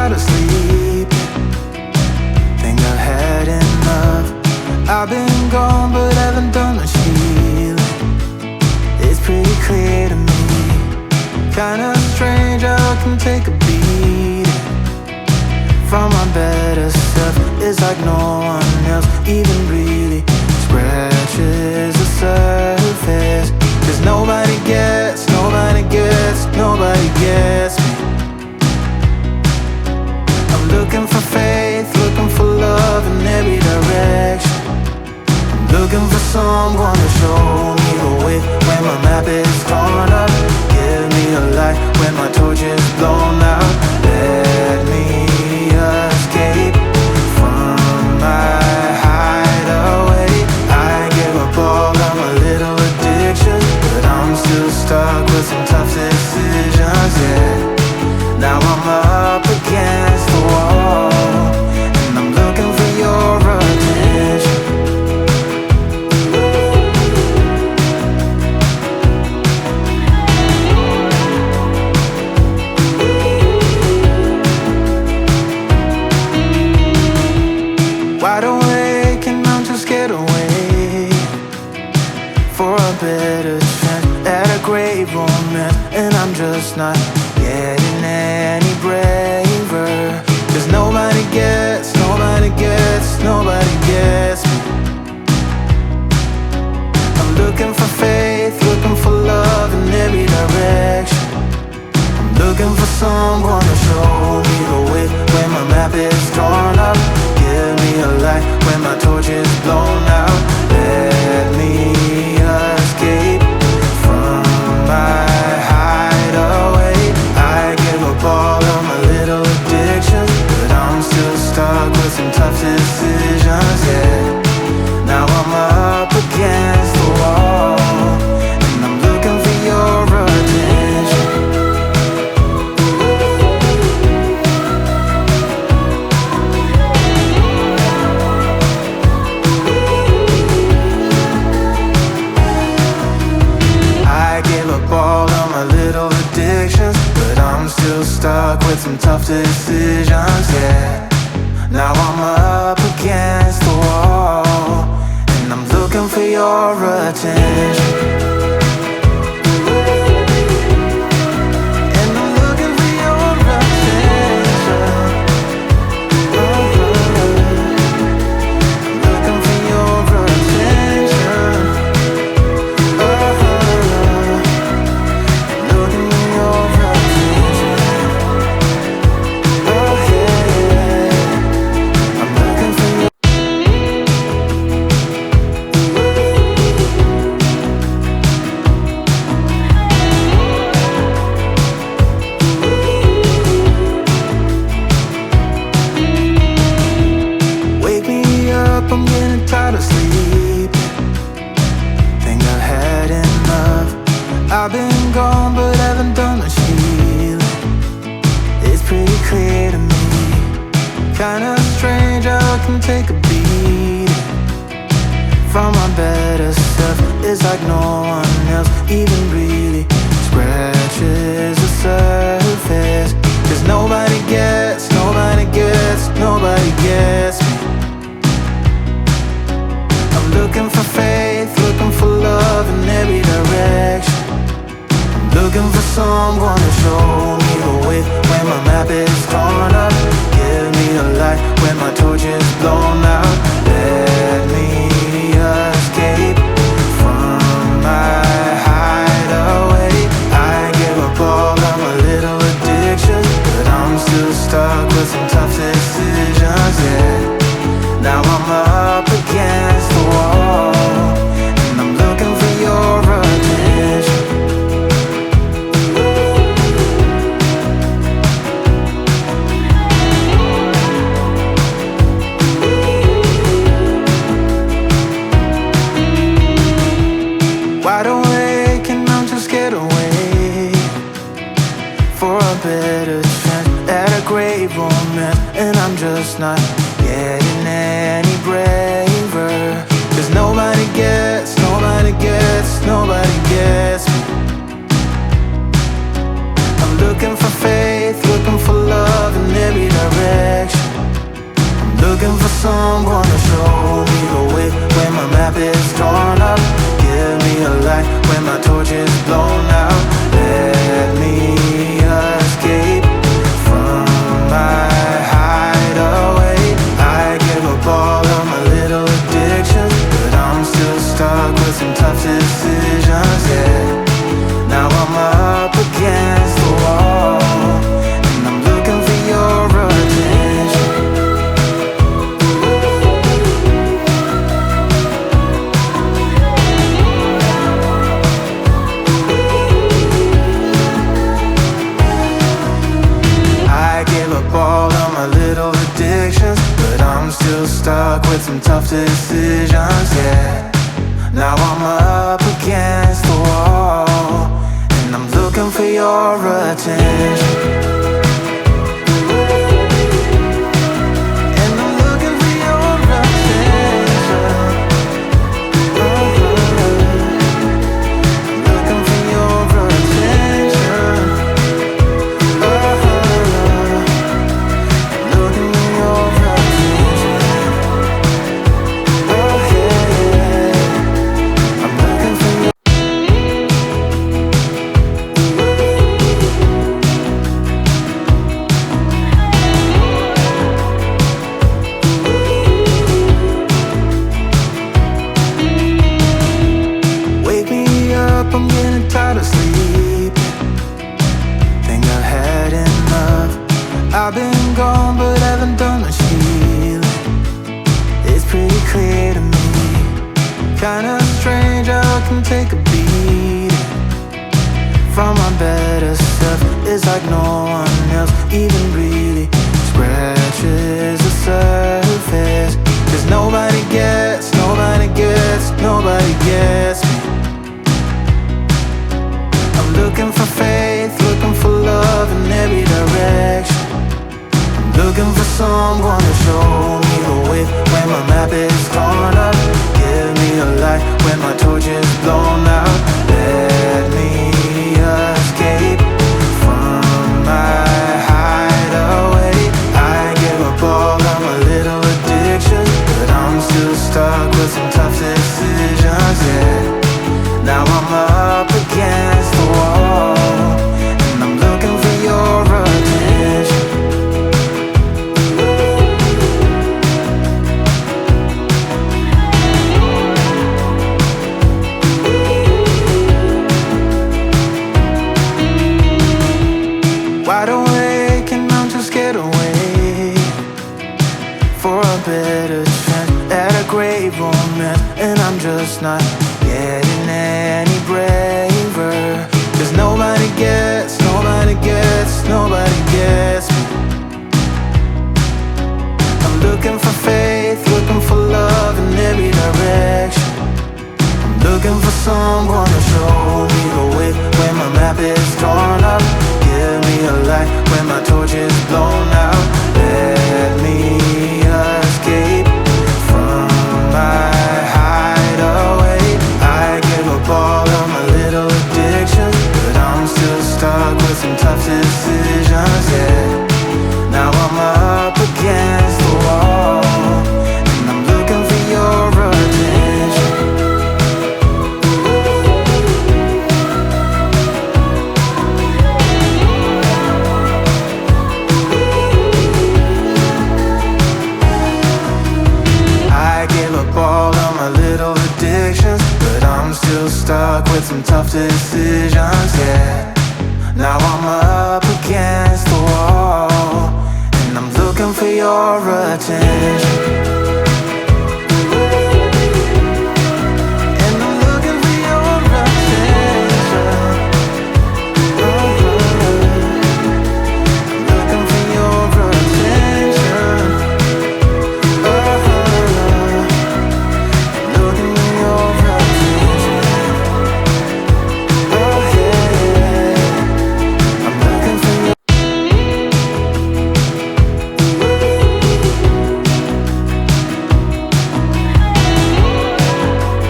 tired of sleeping. Think I've had enough. I've been gone but haven't done much healing. It's pretty clear to me, kinda strange how I can take a beating from my better self. It's like no one else even really scratches the surface. 'Cause nobody gets me. I'm looking for faith, looking for love in every direction. I'm looking for someone to show me the way when my map is torn up. Give me a light when my torch is blown out. Let me escape from my hideaway. I give up all of my little addictions, but I'm still stuck with some tough decisions, yeah. Now I'm up against the wall, and I'm looking for your attention. Wide awake and I'm too scared away for a better chance at a great romance, and I'm just not getting any braver. 'Cause nobody gets me. I'm looking for faith, looking for love in every direction. I'm looking for someone to show me the way when my map is torn up. Give me a light when my torch is blown out. Let me escape from my hideaway. I give up all of my little addictions, but I'm still stuck with some tough decisions, yeah. Now I'm up against the wall, and I'm looking for your attention. I give up all of my little addictions, but I'm still stuck with some tough decisions, yeah. Now I'm up against the wall, and I'm looking for your attention. And I'm looking for your attention. Looking for your attention. Looking for your attention. Oh yeah, I'm looking for your. Wake me up, I'm getting tired of sleeping. Think I've had enough. I've been gone but haven't done much healing. It's pretty clear to me, kinda strange how I can take a beating from my better self. It's like no one else even really scratches the surface. 'Cause nobody gets me. I'm looking for faith, looking for love in every direction. I'm looking for someone to show me the way when my map is torn up. Give me a light when my torch is blown out. Let me escape from my hideaway. I give up all of my little addictions, but I'm still stuck with some tough decisions, yeah. Now I'm up against the wall, and I'm looking for your attention. Wide awake and I'm too scared away for a better chance at a great romance, and I'm just not getting any braver. 'Cause nobody gets me. I'm looking for faith, looking for love in every direction. light when my torch is blown out. Let me escape from my hideaway. I give up all of my little addictions, but I'm still stuck with some tough decisions, yeah. Now I'm up against the wall, and I'm looking for your attention. I gave up all of my little addictions, but I'm still stuck with some tough decisions, yeah. Now I'm up against the wall, and I'm looking for your attention. And I'm looking for your attention. Looking for your attention. Looking for your attention. Oh yeah. I'm looking for your. Wake me up, I'm getting tired of sleeping. Think I've had enough. I've been gone, but haven't done much healing. It's pretty clear to me. Kinda strange how I can take a beating from my better self. It's like no one else even really scratches the surface. 'Cause nobody gets me. I'm looking for faith, looking for love in every direction. I'm looking for someone to show me the way when my map is torn up. Give me a light when my torch is blown out. Let me escape from my hideaway. I give up all of my little addictions, but I'm still stuck with some tough decisions, yeah. Now I'm up against the wall, and I'm looking for your attention. Wide awake and I'm too scared away for a better chance at a great romance, and I'm just not getting any braver. 'Cause nobody gets me. I'm looking for faith, looking for love in every direction. I'm looking for someone to show